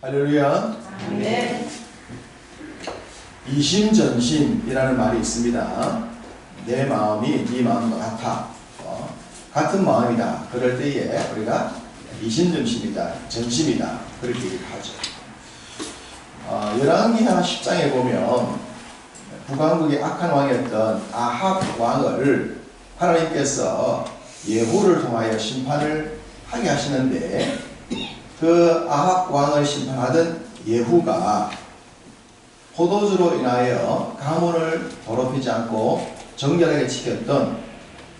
할렐루야. 아멘. 이심전심이라는 말이 있습니다. 내 마음이 네 마음과 같아. 같은 마음이다. 그럴 때에 우리가 이심전심이다. 전심이다. 그렇게 얘기를 하죠. 열왕기하 10장에 보면 북왕국의 악한 왕이었던 아합 왕을 하나님께서 예후를 통하여 심판을 하게 하시는데, 그 아합 왕을 심판하던 예후가 포도주로 인하여 가문을 더럽히지 않고 정결하게 지켰던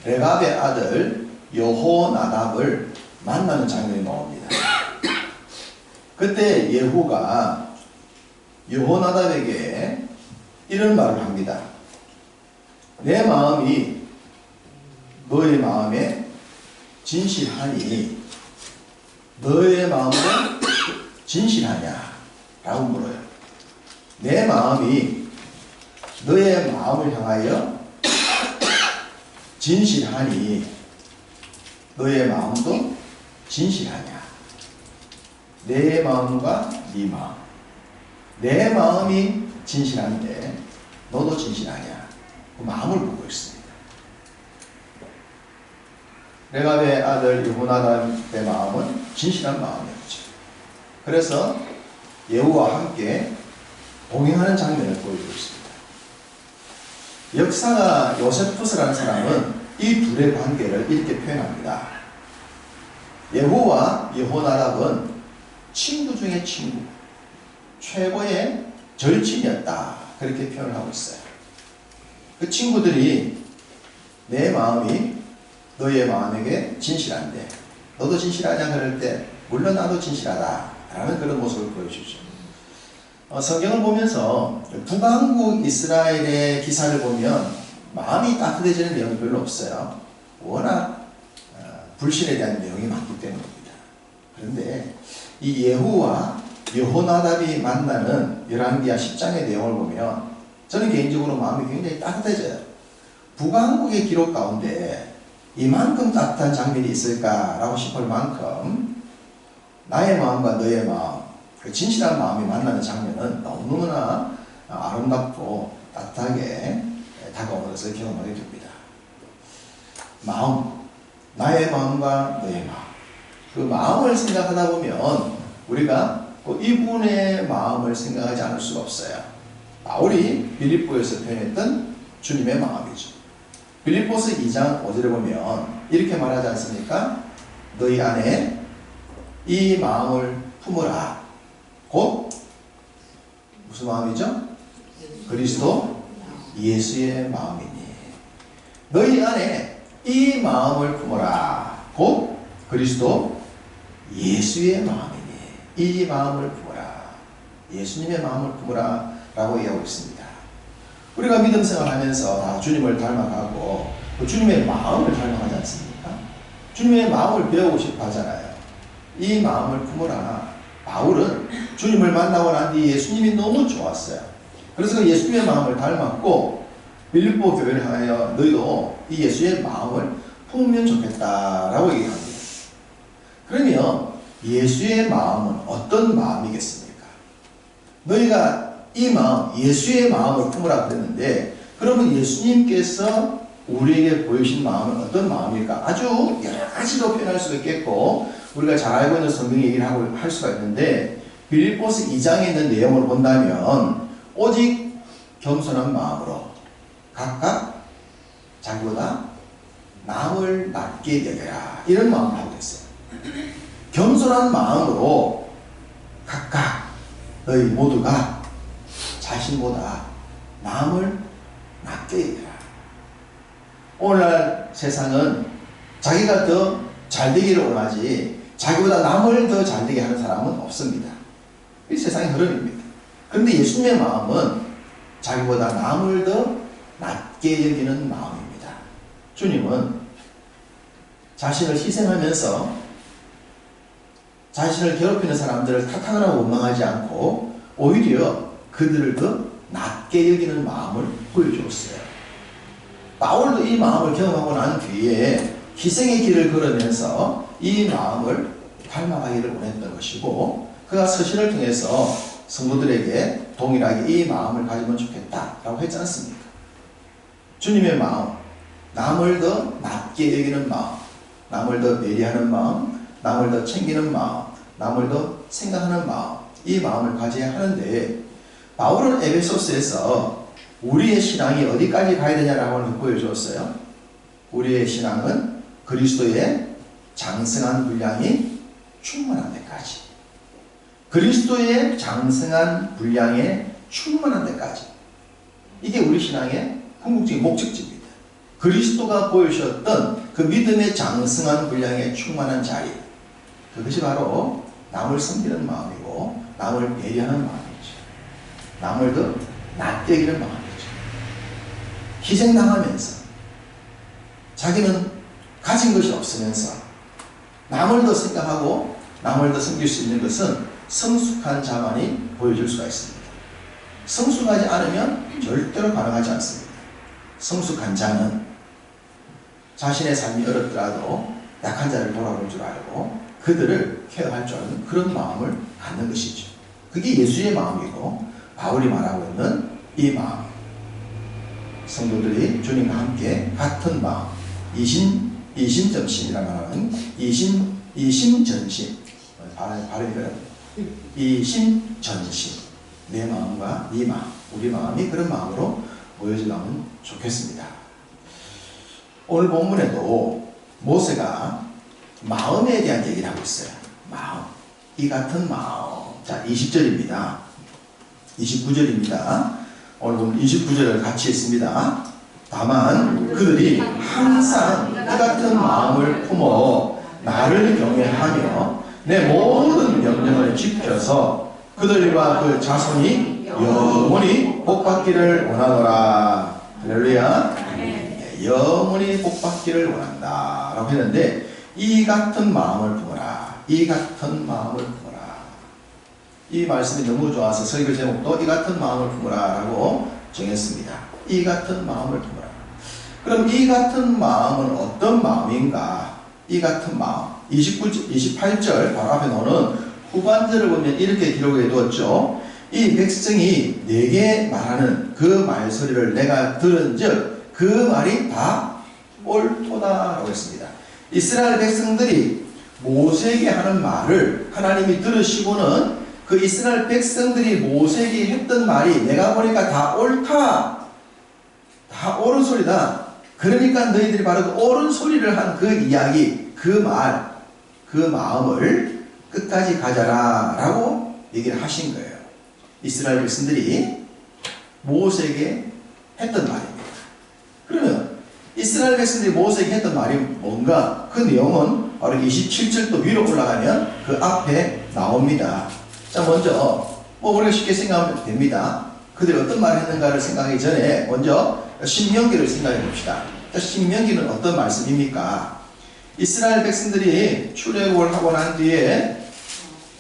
레갑의 아들 여호나답을 만나는 장면이 나옵니다. 그때 예후가 여호나답에게 이런 말을 합니다. 내 마음이 너의 마음에 진실하니 너의 마음도 진실하냐? 라고 물어요. 내 마음이 너의 마음을 향하여 진실하니 너의 마음도 진실하냐? 내 마음과 네 마음. 내 마음이 진실한데 너도 진실하냐? 그 마음을 보고 있습니다. 레갑의 아들 여호나답의 마음은 진실한 마음이었죠. 그래서 예후와 함께 동행하는 장면을 보여주고 있습니다. 역사가 요세푸스라는 사람은 이 둘의 관계를 이렇게 표현합니다. 예후와 여호나답은 친구 중에 친구, 최고의 절친이었다. 그렇게 표현을 하고 있어요. 그 친구들이 내 마음이 너의 마음에게 진실한데 너도 진실하냐 그럴 때 물론 나도 진실하다 라는 그런 모습을 보여주죠. 성경을 보면서 북왕국 이스라엘의 기사를 보면 마음이 따뜻해지는 내용이 별로 없어요. 워낙 불신에 대한 내용이 많기 때문입니다. 그런데 이 예후와 여호나답이 만나는 열왕기하 10장의 내용을 보면 저는 개인적으로 마음이 굉장히 따뜻해져요. 북왕국의 기록 가운데 이만큼 따뜻한 장면이 있을까라고 싶을 만큼 나의 마음과 너의 마음, 그 진실한 마음이 만나는 장면은 너무나 아름답고 따뜻하게 다가오는 것을 경험하게 됩니다. 마음, 나의 마음과 너의 마음. 그 마음을 생각하다 보면 우리가 이분의 마음을 생각하지 않을 수가 없어요. 바울이 빌립보에서 표현했던 주님의 마음이죠. 빌립보서 2장 5절에 보면 이렇게 말하지 않습니까? 너희 안에 이 마음을 품으라. 곧 무슨 마음이죠? 그리스도 예수의 마음이니. 너희 안에 이 마음을 품으라. 곧 그리스도 예수의 마음이니. 이 마음을 품으라. 예수님의 마음을 품으라 라고 얘기하고 있습니다. 우리가 믿음 생활하면서 다 주님을 닮아가고 주님의 마음을 닮아가지 않습니까? 주님의 마음을 배우고 싶어 하잖아요. 이 마음을 품으라. 바울은 주님을 만나고 난 뒤에 예수님이 너무 좋았어요. 그래서 그 예수님의 마음을 닮았고 빌립보 교회를 향하여 너희도 이 예수의 마음을 품으면 좋겠다라고 얘기합니다. 그러면 예수의 마음은 어떤 마음이겠습니까? 너희가 이 마음, 예수의 마음을 품으라 그랬는데 그러면 예수님께서 우리에게 보이신 마음은 어떤 마음일까? 아주 여러 가지로 표현할 수가 있겠고 우리가 잘 알고 있는 성경 얘기를 할 수가 있는데 빌립보서 2장에 있는 내용을 본다면 오직 겸손한 마음으로 각각 자기보다 남을 낮게 여겨라 이런 마음을 하고 있어요. 겸손한 마음으로 각각 너희 모두가 자신보다 남을 낮게 여겨라. 오늘날 세상은 자기가 더 잘되기를 원하지 자기보다 남을 더 잘되게 하는 사람은 없습니다. 이 세상의 흐름입니다. 그런데 예수님의 마음은 자기보다 남을 더 낮게 여기는 마음입니다. 주님은 자신을 희생하면서 자신을 괴롭히는 사람들을 탓하거나 원망하지 않고 오히려 그들을 더 낮게 여기는 마음을 보여주었어요. 바울도 이 마음을 경험하고 난 뒤에 희생의 길을 걸으면서 이 마음을 닮아가기를 원했던 것이고 그가 서신을 통해서 성도들에게 동일하게 이 마음을 가지면 좋겠다라고 했지 않습니까? 주님의 마음, 남을 더 낮게 여기는 마음, 남을 더 배려하는 마음, 남을 더 챙기는 마음, 남을 더 생각하는 마음, 이 마음을 가져야 하는데, 바울은 에베소스에서 우리의 신앙이 어디까지 가야 되냐라고 보여주었어요. 우리의 신앙은 그리스도의 장성한 분량이 충만한 데까지, 그리스도의 장성한 분량에 충만한 데까지, 이게 우리 신앙의 궁극적인 목적지입니다. 그리스도가 보여주셨던 그 믿음의 장성한 분량에 충만한 자리, 그것이 바로 남을 섬기는 마음이고 남을 배려하는 마음이죠. 남을 더 낮게 여기는 마음이죠. 희생당하면서 자기는 가진 것이 없으면서 남을 더 생각하고 남을 더 섬길 수 있는 것은 성숙한 자만이 보여줄 수가 있습니다. 성숙하지 않으면 절대로 가능하지 않습니다. 성숙한 자는 자신의 삶이 어렵더라도 약한 자를 돌아볼 줄 알고 그들을 케어할 줄 아는 그런 마음을 갖는 것이죠. 그게 예수의 마음이고 바울이 말하고 있는 이 마음, 성도들이 주님과 함께 같은 마음, 이심전심이라 말하는 이심전심, 발음이 그래요. 이심전심, 내 마음과 네 마음, 우리 마음이 그런 마음으로 모여지려면 좋겠습니다. 오늘 본문에도 모세가 마음에 대한 얘기를 하고 있어요. 마음, 이 같은 마음. 자, 20절입니다. 29절입니다. 오늘 보면 29절을 같이 읽습니다. 다만 그들이 항상 이 같은 마음을 품어 나를 경외하며 내 모든 명령을 지켜서 그들과 그 자손이 영원히 복받기를 원하노라. 할렐루야. 영원히 복받기를 원한다 라고 했는데, 이 같은 마음을 품어라, 이 같은 마음을 품어라. 이 말씀이 너무 좋아서 설교 제목도 이 같은 마음을 품어라 라고 정했습니다. 이 같은 마음을 품어라. 그럼 이 같은 마음은 어떤 마음인가? 이 같은 마음, 28절 바로 앞에 나오는 후반절을 보면 이렇게 기록해 두었죠. 이 백성이 내게 말하는 그 말소리를 내가 들은 즉 그 말이 다 옳도다라고 했습니다. 이스라엘 백성들이 모세에게 하는 말을 하나님이 들으시고는 그 이스라엘 백성들이 모세에게 했던 말이 내가 보니까 다 옳다, 다 옳은 소리다. 그러니까 너희들이 바로 그 옳은 소리를 한 그 이야기, 그 말, 그 마음을 끝까지 가져라 라고 얘기를 하신 거예요. 이스라엘 백성들이 모세에게 했던 말입니다. 그러면 이스라엘 백성들이 모세에게 했던 말이 뭔가? 그 내용은 바로 27절 또 위로 올라가면 그 앞에 나옵니다. 자, 먼저 우리가 쉽게 생각하면 됩니다. 그들이 어떤 말을 했는가를 생각하기 전에 먼저 신명기를 생각해 봅시다. 신명기는 어떤 말씀입니까? 이스라엘 백성들이 출애굽을 하고 난 뒤에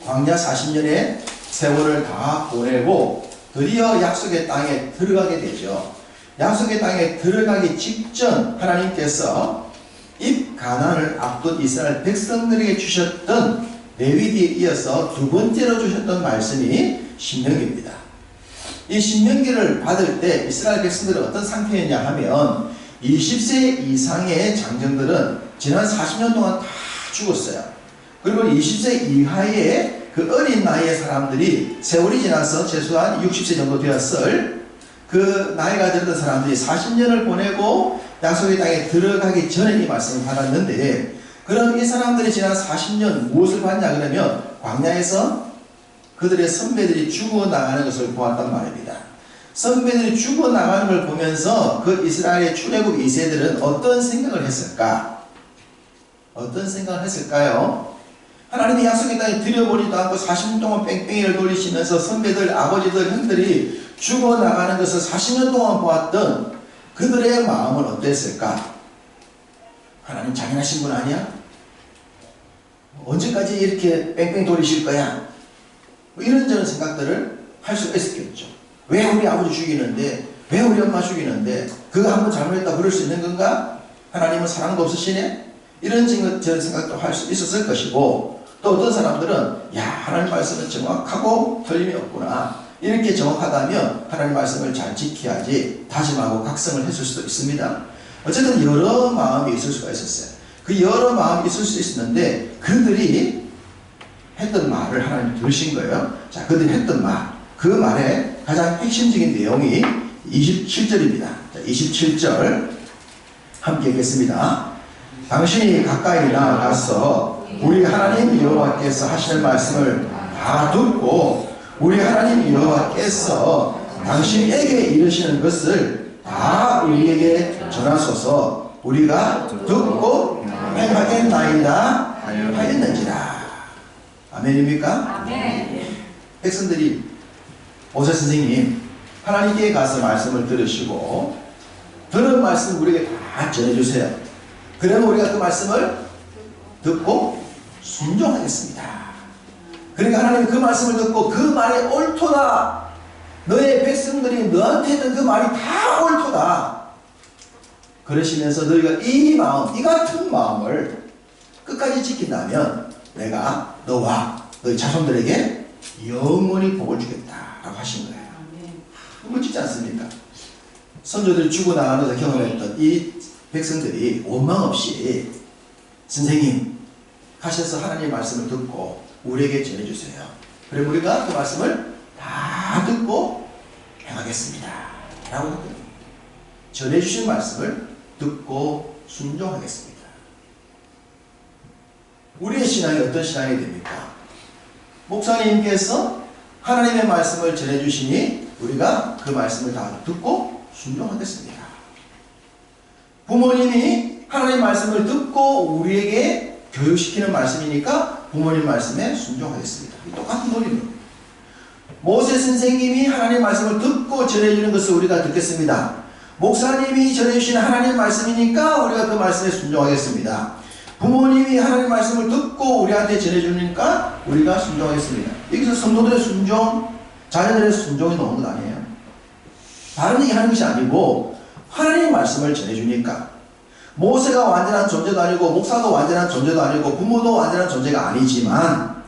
광야 40년의 세월을 다 보내고 드디어 약속의 땅에 들어가게 되죠. 약속의 땅에 들어가기 직전 하나님께서 입가난을 앞둔 이스라엘 백성들에게 주셨던 레위기에 이어서 두 번째로 주셨던 말씀이 신명기입니다. 이 신명기를 받을 때 이스라엘 백성들은 어떤 상태였냐 하면 20세 이상의 장정들은 지난 40년 동안 다 죽었어요. 그리고 20세 이하의 그 어린 나이의 사람들이 세월이 지나서 최소한 60세 정도 되었을 그 나이가 들었던 사람들이 40년을 보내고 약속의 땅에 들어가기 전에 이 말씀을 받았는데, 그럼 이 사람들이 지난 40년 무엇을 봤냐 그러면 광야에서 그들의 선배들이 죽어나가는 것을 보았단 말입니다. 선배들이 죽어나가는 걸 보면서 그 이스라엘의 출애굽 2세들은 어떤 생각을 했을까? 어떤 생각을 했을까요? 하나님이 약속의 땅에 들여보지도 않고 40년 동안 뺑뺑이를 돌리시면서 선배들, 아버지들, 형들이 죽어나가는 것을 40년 동안 보았던 그들의 마음은 어땠을까? 하나님 잔인하신 분 아니야? 언제까지 이렇게 뺑뺑이 돌리실 거야? 이런저런 생각들을 할 수 있었겠죠. 왜 우리 아버지 죽이는데, 왜 우리 엄마 죽이는데, 그거 한번 잘못했다 그럴 수 있는 건가? 하나님은 사랑도 없으시네? 이런 저런 생각도 할 수 있었을 것이고, 또 어떤 사람들은 야, 하나님 말씀은 정확하고 틀림이 없구나. 이렇게 정확하다면 하나님 말씀을 잘 지켜야지 다짐하고 각성을 했을 수도 있습니다. 어쨌든 여러 마음이 있을 수가 있었어요. 그 여러 마음이 있을 수 있었는데 그들이 했던 말을 하나님 들으신 거예요. 자, 그들이 했던 말, 그 말의 가장 핵심적인 내용이 27절입니다. 자, 27절 함께 읽겠습니다. 당신이 가까이 나아가서 우리 하나님 여호와께서 하시는 말씀을 다 듣고 우리 하나님 여호와께서 당신에게 이르시는 것을 다 우리에게 전하소서. 우리가 듣고 행하겠나이다 하였는지라. 아멘입니까? 아멘. 백성들이 모세 선생님 하나님께 가서 말씀을 들으시고 들은 말씀 우리에게 다 전해주세요. 그러면 우리가 그 말씀을 듣고 순종하겠습니다. 그러니까 하나님 그 말씀을 듣고 그 말이 옳도다. 너의 백성들이 너한테 했던 그 말이 다 옳도다. 그러시면서 너희가 이 마음, 이 같은 마음을 끝까지 지킨다면 내가 너와 너희 자손들에게 영원히 복을 주겠다라고 하신 거예요. 멋지지 않습니까? 선조들이 죽어 나가면서 경험했던 이 백성들이 원망 없이 선생님 가셔서 하나님의 말씀을 듣고 우리에게 전해주세요. 그럼 우리가 그 말씀을 다 듣고 행하겠습니다 라고 하거든요. 전해주신 말씀을 듣고 순종하겠습니다. 우리의 신앙이 어떤 신앙이 됩니까? 목사님께서 하나님의 말씀을 전해주시니 우리가 그 말씀을 다 듣고 순종하겠습니다. 부모님이 하나님의 말씀을 듣고 우리에게 교육시키는 말씀이니까 부모님 말씀에 순종하겠습니다. 똑같은 논리입니다. 모세 선생님이 하나님의 말씀을 듣고 전해주는 것을 우리가 듣겠습니다. 목사님이 전해주시는 하나님의 말씀이니까 우리가 그 말씀에 순종하겠습니다. 부모님이 하나님의 말씀을 듣고 우리한테 전해주니까 우리가 순종하겠습니다. 여기서 성도들의 순종, 자녀들의 순종이 나오는 것 아니에요. 다른 얘기 하는 것이 아니고 하나님의 말씀을 전해주니까 모세가 완전한 존재도 아니고 목사도 완전한 존재도 아니고 부모도 완전한 존재가 아니지만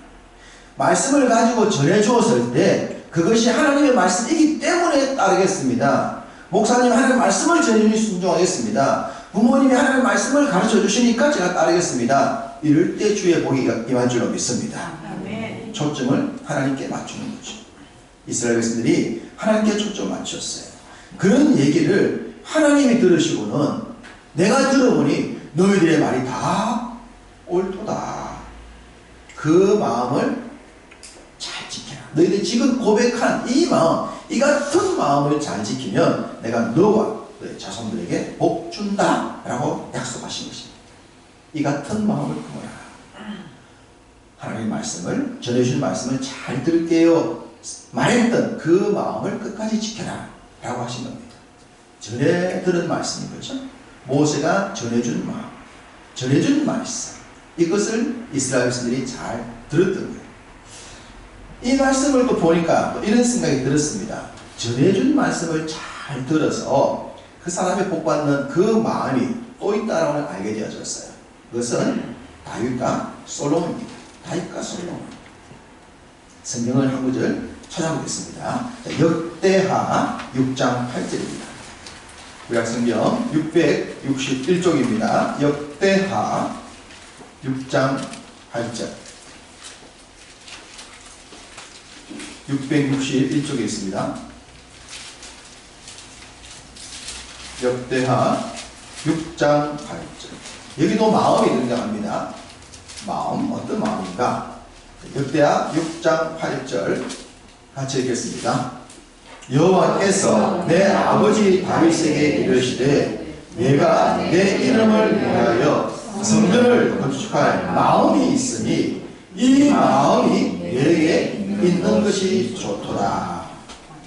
말씀을 가지고 전해주었을 때 그것이 하나님의 말씀이기 때문에 따르겠습니다. 목사님이 하나님의 말씀을 전해주니 순종하겠습니다. 부모님이 하나님의 말씀을 가르쳐 주시니까 제가 따르겠습니다. 이럴 때 주의 복이 임할 줄로 믿습니다. 아멘. 초점을 하나님께 맞추는 거죠. 이스라엘 백성들이 하나님께 초점을 맞췄어요. 그런 얘기를 하나님이 들으시고는 내가 들어보니 너희들의 말이 다 옳도다. 그 마음을 잘 지켜라. 너희들이 지금 고백한 이 마음, 이 같은 마음을 잘 지키면 내가 너와 너희 자손들에게 복 준다 라고 약속하신 것입니다. 이 같은 마음을 품어라. 하나님의 말씀을, 전해주신 말씀을 잘 들을게요 말했던 그 마음을 끝까지 지켜라 라고 하신 겁니다. 전에 들은 말씀이 그렇죠? 모세가 전해준 마음, 전해준 말씀, 이것을 이스라엘 백성들이 잘 들었던 거예요. 이 말씀을 또 보니까 또 이런 생각이 들었습니다. 전해준 말씀을 잘 들어서 그 사람이 복받는 그 마음이 또 있다라고 걸 알게 되어졌어요. 그것은 다윗과 솔로몬입니다. 다윗과 솔로몬. 성경을 한 구절 찾아보겠습니다. 역대하 6장 8절입니다. 구약성경 661쪽입니다. 역대하 6장 8절. 661쪽에 있습니다. 역대하 6장 8절. 여기도 마음이 등장합니다. 마음, 어떤 마음인가? 역대하 6장 8절 같이 읽겠습니다. 여호와께서 내 아버지 다윗에게 이르시되 내가 내 이름을 위하여 성전을 건축할 마음이 있으니 이 마음이 내게 있는 것이 좋도다.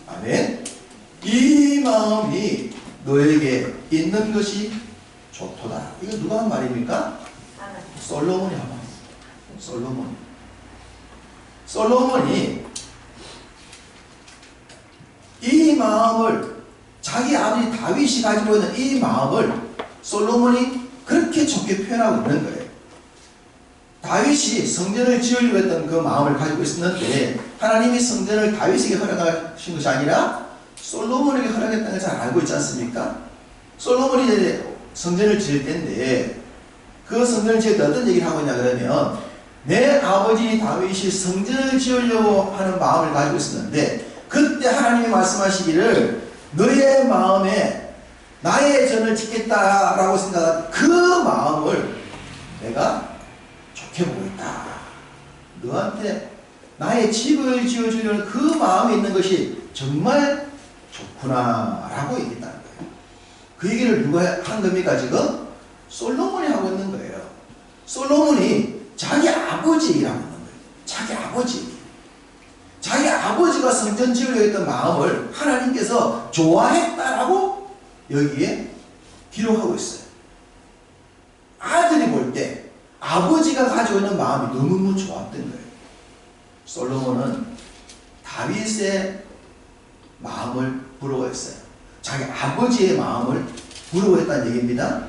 아멘. 이 마음이 너에게 있는 것이 좋도다. 이거 누가 한 말입니까? 솔로몬이 한 말입니다. 솔로몬이 이 마음을, 자기 아버지 다윗이 가지고 있는 이 마음을 솔로몬이 그렇게 좋게 표현하고 있는 거예요. 다윗이 성전을 지으려고 했던 그 마음을 가지고 있었는데 하나님이 성전을 다윗에게 허락하신 것이 아니라 솔로몬에게 허락했다는 걸 잘 알고 있지 않습니까? 솔로몬이 이제 성전을 지을 때인데 그 성전을 지을 때 어떤 얘기를 하고 있냐 그러면 내 아버지 다윗이 성전을 지으려고 하는 마음을 가지고 있었는데 그때 하나님이 말씀하시기를 너의 마음에 나의 전을 짓겠다라고 생각한 그 마음을 내가 좋게 보고 있다. 너한테 나의 집을 지어주려는 그 마음이 있는 것이 정말 좋구나 라고 얘기했다는 거예요. 그 얘기를 누가 한 겁니까 지금? 솔로몬이 하고 있는 거예요. 솔로몬이 자기 아버지 얘기를 하고 있는 거예요. 자기 아버지. 자기 아버지가 성전 지으려고 했던 마음을 하나님께서 좋아했다라고 여기에 기록하고 있어요. 아들이 볼 때 아버지가 가지고 있는 마음이 너무너무 좋았던 거예요. 솔로몬은 다윗의 마음을 부러워했어요. 자기 아버지의 마음을 부러워했다는 얘기입니다.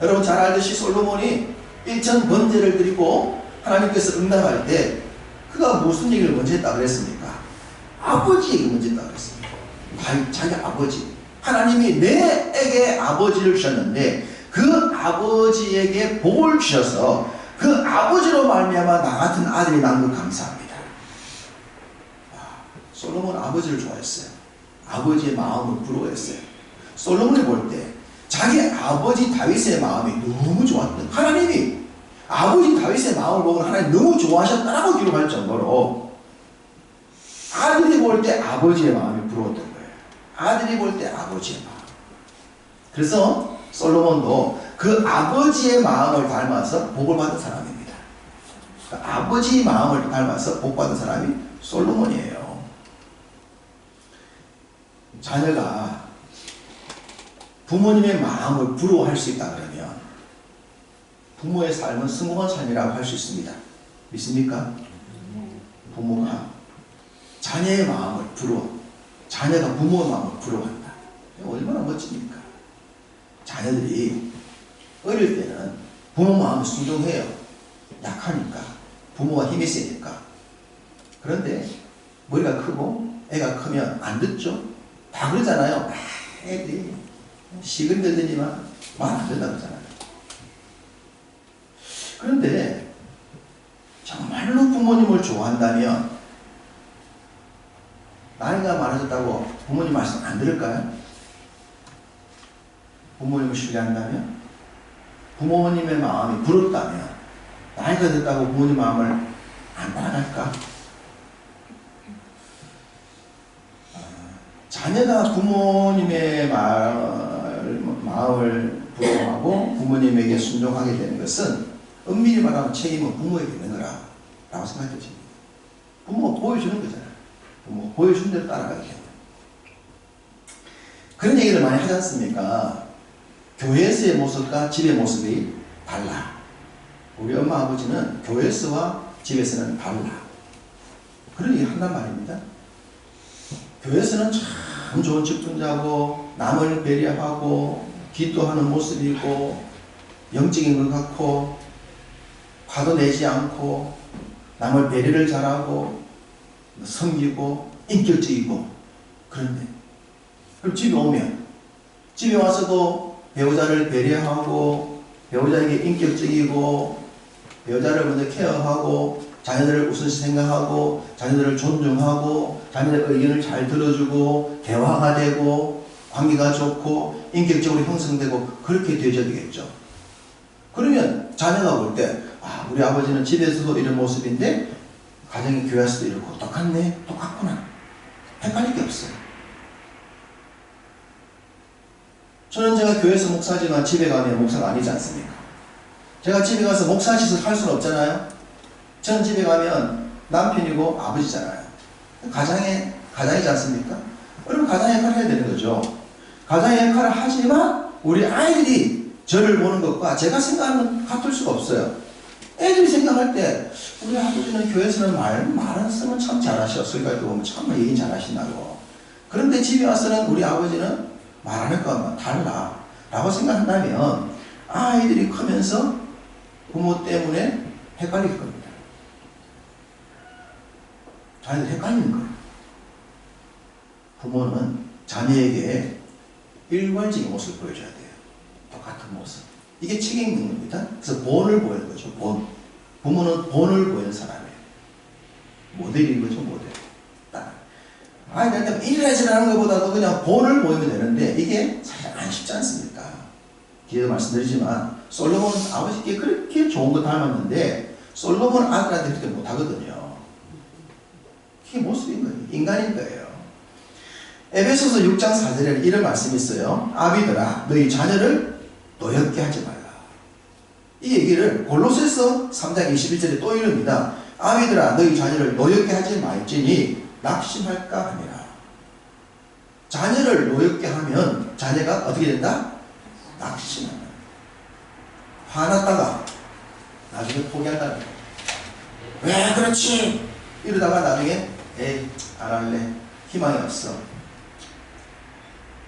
여러분 잘 알듯이 솔로몬이 1천 번제를 드리고 하나님께서 응답할 때 그가 무슨 얘기를 먼저 했다 그랬습니까? 아버지 얘기 먼저 했다 그랬습니다. 자기 아버지. 하나님이 내에게 아버지를 주셨는데 그 아버지에게 복을 주셔서 그 아버지로 말미암아 나 같은 아들이 난 것 감사합니다. 솔로몬은 아버지를 좋아했어요. 아버지의 마음을 부러워했어요. 솔로몬이 볼 때 자기 아버지 다윗의 마음이 너무 좋았던 하나님이 아버지 다윗의 마음을 보고 하나님 너무 좋아하셨다라고 기록할 정도로 아들이 볼 때 아버지의 마음이 부러웠던 거예요. 아들이 볼 때 아버지의 마음. 그래서 솔로몬도 그 아버지의 마음을 닮아서 복을 받은 사람입니다. 그 아버지의 마음을 닮아서 복 받은 사람이 솔로몬이에요. 자녀가 부모님의 마음을 부러워할 수 있다 그러면 부모의 삶은 성공한 삶이라고 할 수 있습니다. 믿습니까? 부모가 자녀의 마음을 자녀가 부모의 마음을 부러워한다. 얼마나 멋집니까? 자녀들이 어릴 때는 부모 마음을 순종해요. 약하니까. 부모가 힘이 세니까. 그런데 머리가 크고 애가 크면 안 듣죠? 다 그러잖아요. 애들이 시근들더니만 말 안 듣는다 그러잖아요. 그런데 정말로 부모님을 좋아한다면 나이가 많아졌다고 부모님 말씀 안 들을까요? 부모님을 신뢰한다면? 부모님의 마음이 부럽다면 나이가 됐다고 부모님 마음을 안 따라갈까? 자녀가 부모님의 마음을 부러워하고 부모님에게 순종하게 되는 것은 엄밀히 말하면 책임은 부모에게 있는 거라고 생각해집니다. 부모가 보여주는 거잖아요. 부모가 보여준 대로 따라가게 됩니다. 그런 얘기를 많이 하지 않습니까? 교회에서의 모습과 집의 모습이 달라. 우리 엄마 아버지는 교회에서와 집에서는 달라. 그런 얘기 한단 말입니다. 교회에서는 참 좋은 직분자고 남을 배려하고 기도하는 모습이고 영적인 것 같고 화도 내지 않고 남을 배려를 잘하고 섬기고 인격적이고 그런데 그럼 집에 오면 집에 와서도 배우자를 배려하고 배우자에게 인격적이고 배우자를 먼저 케어하고 자녀들을 우선시 생각하고 자녀들을 존중하고 자녀들의 의견을 잘 들어주고 대화가 되고 관계가 좋고 인격적으로 형성되고 그렇게 되어야 되겠죠. 그러면 자녀가 볼 때 우리 아버지는 집에서도 이런 모습인데 가정의 교회에서도 이렇고 똑같네? 똑같구나. 헷갈릴 게 없어요. 저는 제가 교회에서 목사지만 집에 가면 목사가 아니지 않습니까? 제가 집에 가서 목사 짓을 할 수는 없잖아요. 저는 집에 가면 남편이고 아버지잖아요. 가장이지 않습니까? 그럼 가장의 역할을 해야 되는 거죠. 가장의 역할을 하지만 우리 아이들이 저를 보는 것과 제가 생각하는 것 같을 수가 없어요. 애들이 생각할 때 우리 아버지는 교회에서는 말은 쓰면 참 잘하셔. 설교할 때 보면 정말 얘기 잘하신다고. 그런데 집에 와서는 우리 아버지는 말하는 것과 달라 라고 생각한다면 아이들이 크면서 부모 때문에 헷갈릴 겁니다. 자녀들 헷갈리는 거예요. 부모는 자녀에게 일관적인 모습을 보여줘야 돼요. 똑같은 모습. 이게 책임 있는 겁니다. 그래서 본을 보이는 거죠. 본. 부모는 본을 보이는 사람이에요. 모델인 거죠, 모델. 아이들한테 일하지 않는 것보다도 그냥 본을 보이면 되는데 이게 사실 안 쉽지 않습니까? 뒤에도 말씀드리지만 솔로몬은 아버지께 그렇게 좋은 거 닮았는데 솔로몬은 아들한테 그렇게 못하거든요. 그게 모습인 거예요. 인간인 거예요. 에베소서 6장 4절에는 이런 말씀이 있어요. 아비들아 너희 자녀를 노엽게 하지 말라. 이 얘기를 골로새서 3장 21절에 또 이릅니다. 아비들아 너희 자녀를 노엽게 하지 말지니 낙심할까 하니라. 자녀를 노엽게 하면 자녀가 어떻게 된다? 낙심한다. 화났다가 나중에 포기한다는 거예요. 왜 그렇지? 이러다가 나중에 에이 안 할래. 희망이 없어.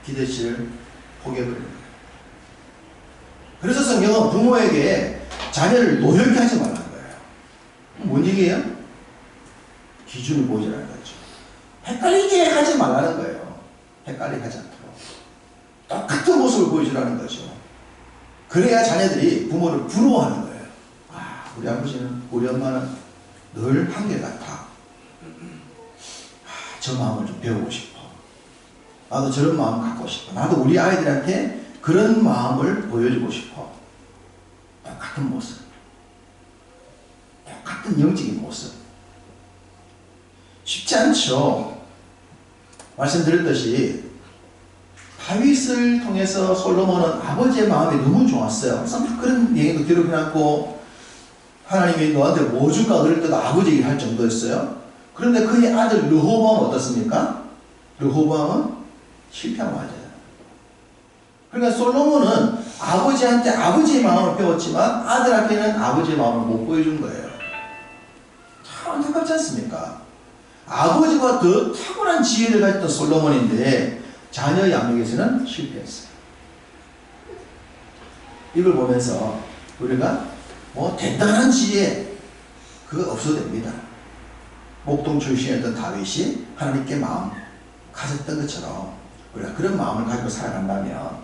기대치를 포기해버리는 거예요. 그래서 성경은 부모에게 자녀를 노엽게 하지 말라는 거예요. 뭔 얘기예요? 기준을 보여주라는 거죠. 헷갈리게 하지 말라는 거예요. 헷갈리게 하지 않도록. 똑같은 모습을 보여주라는 거죠. 그래야 자녀들이 부모를 부러워하는 거예요. 아, 우리 아버지는, 우리 엄마는 늘 한결같아. 아, 저 마음을 좀 배우고 싶어. 나도 저런 마음 갖고 싶어. 나도 우리 아이들한테 그런 마음을 보여주고 싶어. 똑같은 모습. 똑같은 영적인 모습. 쉽지 않죠. 말씀드렸듯이 다윗을 통해서 솔로몬은 아버지의 마음이 너무 좋았어요. 그래서 막 그런 얘기도 기록해놨고 하나님이 너한테 뭐 줄까 그럴 때도 아버지 얘기를 할 정도였어요. 그런데 그의 아들 르호보암은 어떻습니까? 르호보암은 실패하고 맞아요. 그러니까 솔로몬은 아버지한테 아버지의 마음을 배웠지만 아들한테는 아버지의 마음을 못 보여준 거예요. 참 안타깝지 않습니까? 아버지가 더 탁월한 지혜를 가졌던 솔로몬인데 자녀 양육에서는 실패했어요. 이걸 보면서 우리가 뭐 대단한 지혜 그거 없어도 됩니다. 목동 출신이었던 다윗이 하나님께 마음 가졌던 것처럼 우리가 그런 마음을 가지고 살아간다면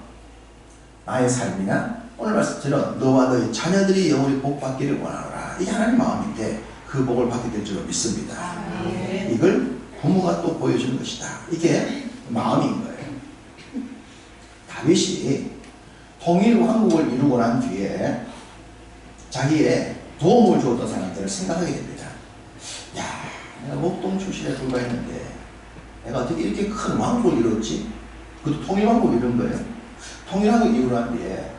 나의 삶이나 오늘 말씀처럼 너와 너희 자녀들이 영원히 복 받기를 원하노라. 이게 하나님 마음인데 그 복을 받게 될 줄 믿습니다. 이걸 부모가 또 보여주는 것이다. 이게 마음인 거예요. 다윗이 통일왕국을 이루고 난 뒤에 자기의 도움을 주었던 사람들을 생각하게 됩니다. 야, 내가 목동 출신에 불과했는데 내가 어떻게 이렇게 큰 왕국을 이뤘지? 그것도 통일왕국을 이룬 거예요. 통일왕국을 이루고 난 뒤에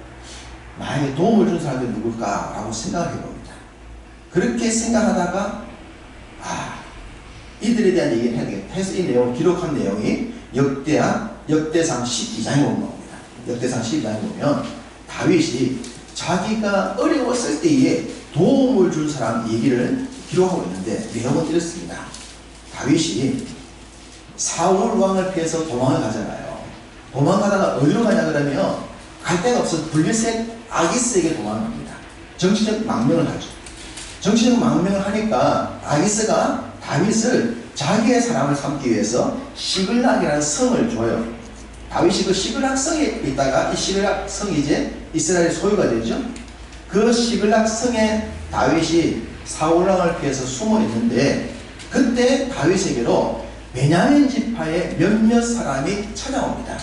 나에게 도움을 준 사람들이 누굴까? 라고 생각을 해봅니다. 그렇게 생각하다가 이들에 대한 얘기를 해야 되겠다 해서 이 내용을 기록한 내용이 역대상 12장에 보면 나옵니다. 역대상 12장에 보면 다윗이 자기가 어려웠을 때에 도움을 준 사람 얘기를 기록하고 있는데 내용은 이렇습니다. 다윗이 사울 왕을 피해서 도망을 가잖아요. 도망가다가 어디로 가냐 그러면 갈 데가 없어서 블레셋 아기스에게 도망갑니다. 정치적 망명을 하죠. 정치적 망명을 하니까 아기스가 다윗을 자기의 사람을 삼기 위해서 시글락이라는 성을 줘요. 다윗이 그 시글락 성에 있다가 이 시글락 성이 이제 이스라엘의 소유가 되죠. 그 시글락 성에 다윗이 사울왕을 피해서 숨어 있는데 그때 다윗에게로 베냐민 지파의 몇몇 사람이 찾아옵니다.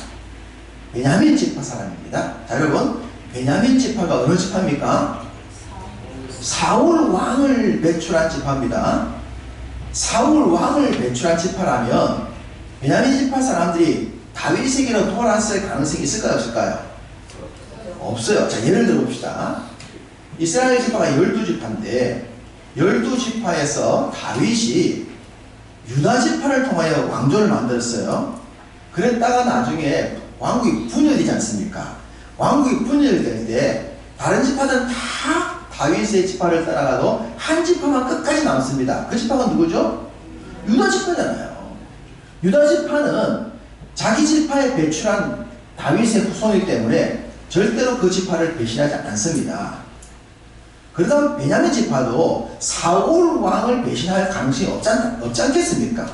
베냐민 지파 사람입니다. 자, 여러분, 베냐민 지파가 어느 지파입니까? 사울 왕을 배출한 지파입니다. 사울 왕을 배출한 지파라면 베냐민 지파 사람들이 다윗에게로 돌아왔을 가능성이 있을까요? 없을까요? 없어요. 자, 예를 들어 봅시다. 이스라엘 지파가 12지파인데 12지파에서 다윗이 유다 지파를 통하여 왕조를 만들었어요. 그랬다가 나중에 왕국이 분열되지 않습니까? 왕국이 분열될 때 다른 지파들은 다 다윗의 지파를 따라가도 한 지파만 끝까지 남습니다. 그 지파가 누구죠? 유다 지파잖아요. 유다 지파는 자기 지파에 배출한 다윗의 후손이기 때문에 절대로 그 지파를 배신하지 않습니다. 그러다 베냐민 지파도 사울 왕을 배신할 가능성이 없지 않겠습니까?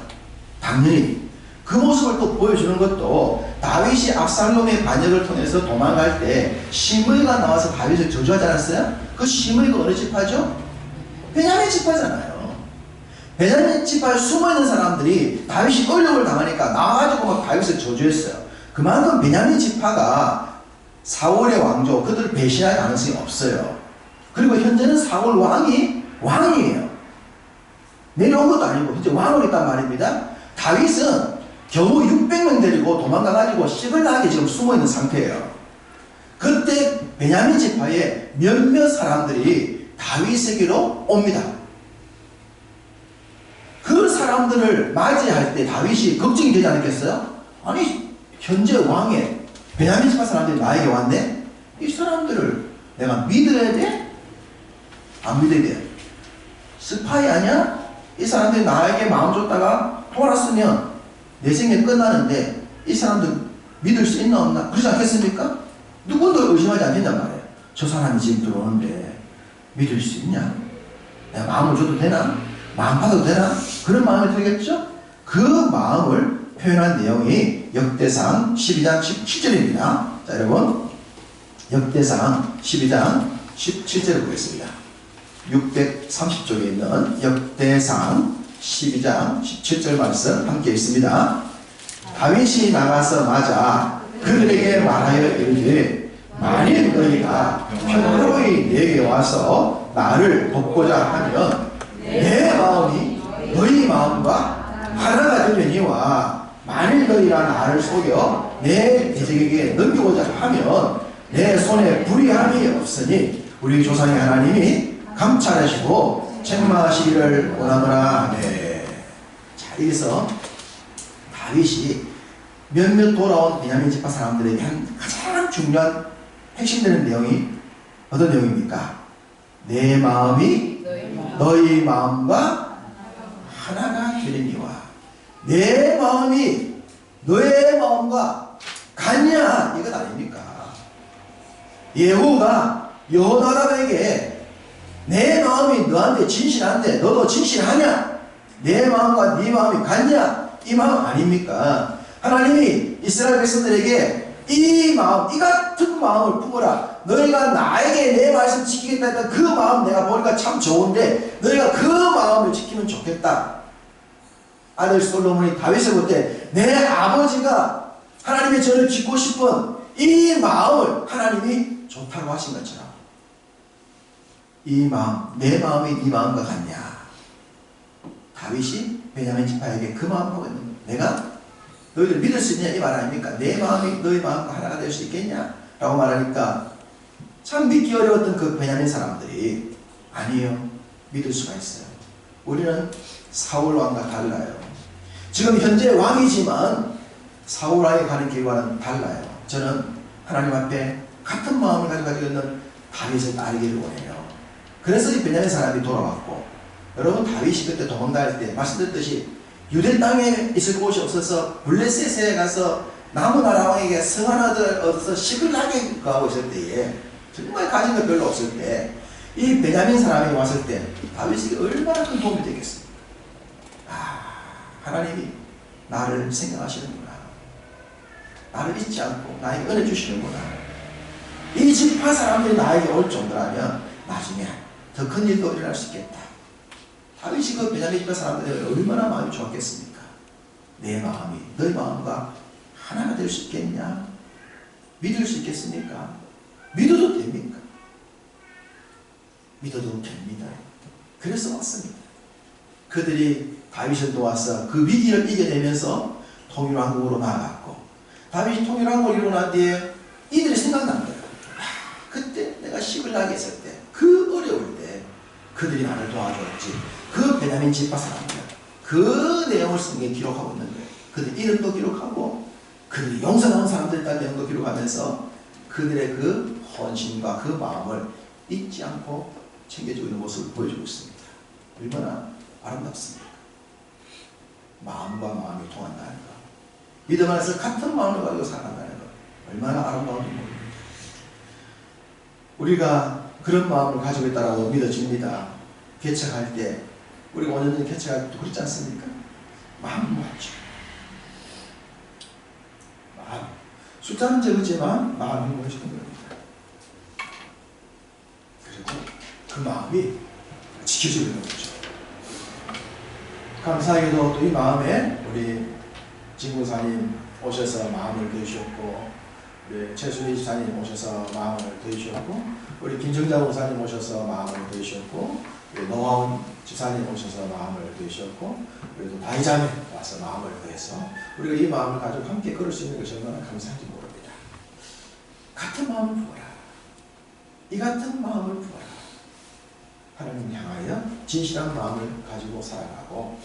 당연히 그 모습을 또 보여주는 것도 다윗이 압살롬의 반역을 통해서 도망갈 때 시므이가 나와서 다윗을 저주하지 않았어요? 그 시므이가 어느 지파죠? 베냐민 지파잖아요. 베냐민 지파에 숨어있는 사람들이 다윗이 어려움을 당하니까 나와가지고 막 다윗을 저주했어요. 그만큼 베냐민 지파가 사울의 왕조, 그들을 배신할 가능성이 없어요. 그리고 현재는 사울 왕이에요. 내려온 것도 아니고 현재 왕으로 있단 말입니다. 다윗은 겨우 600명 데리고 도망가가지고 시글락에 지금 숨어있는 상태예요. 그때 베냐민 지파의 몇몇 사람들이 다윗에게로 옵니다. 그 사람들을 맞이할 때 다윗이 걱정이 되지 않겠어요? 아니 현재 왕의 베냐민 지파 사람들이 나에게 왔네? 이 사람들을 내가 믿어야 돼? 안 믿어야 돼? 스파이 아니야? 이 사람들이 나에게 마음 줬다가 돌았으면 내 생명 끝나는데 이 사람들 믿을 수 있나 없나? 그러지 않겠습니까? 누구도 의심하지 않는단 말이에요. 저 사람이 지금 들어오는데 믿을 수 있냐? 내가 마음을 줘도 되나? 마음 받아도 되나? 그런 마음이 들겠죠? 그 마음을 표현한 내용이 역대상 12장 17절입니다. 자, 여러분 역대상 12장 17절을 보겠습니다. 630쪽에 있는 역대상 12장 17절 말씀 함께 있습니다. 다윗이 나가서 맞아 그들에게 말하여 이르되 만일 너희가 평화로이 내게 와서 나를 돕고자 하면 내 마음이 너희 마음과 하나가 되려니와 만일 너희가 나를 속여 내 대적에게 넘기고자 하면 내 손에 불의함이 없으니 우리 조상의 하나님이 감찰하시고 책망하시기를 원하노라. 네. 자, 여기서 다윗이 몇몇 돌아온 베냐민 지파 사람들에게 한 가장 중요한 핵심되는 내용이 어떤 내용입니까? 내 마음이 너희 마음과 하나가 되리니와. 내 마음이 너의 마음과 같냐? 이것 아닙니까? 예후가 여호나답에게 내 마음이 너한테 진실한데 너도 진실하냐? 내 마음과 네 마음이 같냐? 이 마음 아닙니까? 하나님이 이스라엘 백성들에게 이 마음, 이 같은 마음을 품어라. 너희가 나에게 내 말씀 지키겠다 했던 그 마음 내가 보니까 참 좋은데 너희가 그 마음을 지키면 좋겠다. 아들 솔로몬이 다윗을 볼 때 내 아버지가 하나님의 저를 짓고 싶은 이 마음을 하나님이 좋다고 하신 것처럼 이 마음, 내 마음이 네 마음과 같냐? 다윗이 베냐민 지파에게 그 마음하고 있는 거예요. 내가 너희들 믿을 수 있냐? 이 말 아닙니까? 내 마음이 너희 마음과 하나가 될 수 있겠냐? 라고 말하니까 참 믿기 어려웠던 그 베냐민 사람들이 아니요, 믿을 수가 있어요. 우리는 사울 왕과 달라요. 지금 현재 왕이지만 사울 왕이 가는 길과는 달라요. 저는 하나님 앞에 같은 마음을 가지고 있는 다윗을 따르기를 원해요. 그래서 이 베냐민 사람이 돌아왔고, 여러분 다윗이 그때 도망갈 때 말씀드렸듯이 유대 땅에 있을 곳이 없어서 블레셋에 가서 나무나라 왕에게 성 하나를 얻어서 시글락에 거하고 있을 때에 정말 가진 것 별로 없을 때 이 베냐민 사람이 왔을 때 다윗에게 얼마나 큰 도움이 되겠습니까? 하나님이 나를 생각하시는구나. 나를 잊지 않고 나에게 은혜 주시는구나. 이 지파 사람들이 나에게 올 정도라면 나중에 더 큰 일도 일어날 수 있겠다. 다윗이 그 베냐민 지파 사람들이 얼마나 마음이 좋았겠습니까? 내 마음이 너희 마음과 하나가 될 수 있겠냐? 믿을 수 있겠습니까? 믿어도 됩니까? 믿어도 됩니다. 그래서 왔습니다. 그들이 다윗을 도와서 그 위기를 이겨내면서 통일왕국으로 나아갔고, 다윗이 통일왕국을 이루고 난 뒤에 이들이 생각난 거예요. 그때 내가 시글락에 있을 때, 그 어려울 때 그들이 나를 도와줬지. 그 베냐민 지파 사람들, 그 내용을 성경에 기록하고 있는 거예요. 그들 이름도 기록하고 그들이 용서나온 사람들 딴 내용도 기록하면서 그들의 그 헌신과 그 마음을 잊지 않고 챙겨주고 있는 모습을 보여주고 있습니다. 얼마나 아름답습니까? 마음과 마음이 통한다는 것, 믿음 안에서 같은 마음을 가지고 살아간다는 것, 얼마나 아름다운지 모릅니다. 우리가 그런 마음을 가지고 있다고 믿어집니다. 개척할 때 우리가 5년 전에 개척할 때도 그렇지 않습니까? 마음 맞죠. 마음. 숫자는 적었지만 마음이 멋있는 겁니다. 그리고 그 마음이 지켜지는 거죠. 감사하게도 또 이 마음에 우리 진구사님 오셔서 마음을 더주셨고, 우리 최순희 지사님 오셔서 마음을 더주셨고, 우리 김정자 목사님 오셔서 마음을 더주셨고, 우리 노하운 지사님 오셔서 마음을 더주셨고, 그리고 다이자매 와서 마음을 더해서 우리가 이 마음을 가지고 함께 걸을 수 있는 것이 얼마나 감사한지 모릅니다. 같은 마음을 부어라. 이 같은 마음을 부어라. 하나님 향하여 진실한 마음을 가지고 살아가고,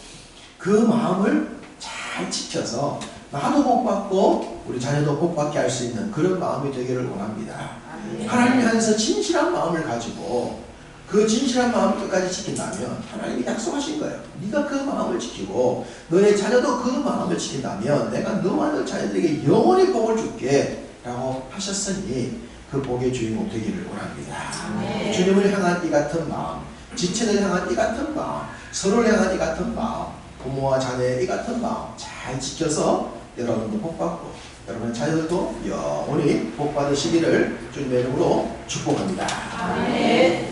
그 마음을 잘 지켜서 나도 복받고 우리 자녀도 복받게 할 수 있는 그런 마음이 되기를 원합니다. 하나님 향해서 진실한 마음을 가지고 그 진실한 마음을 끝까지 지킨다면 하나님이 약속하신 거예요. 네가 그 마음을 지키고 너의 자녀도 그 마음을 지킨다면 내가 너와 너 자녀들에게 영원히 복을 줄게 라고 하셨으니 그 복의 주인공 되기를 원합니다. 주님을 향한 이 같은 마음, 지체를 향한 이 같은 마음, 서로를 향한 이 같은 마음, 부모와 자녀의 이 같은 마음 잘 지켜서 여러분도 복받고 여러분의 자녀들도 영원히 복받으시기를 주님의 이름으로 축복합니다. 아멘.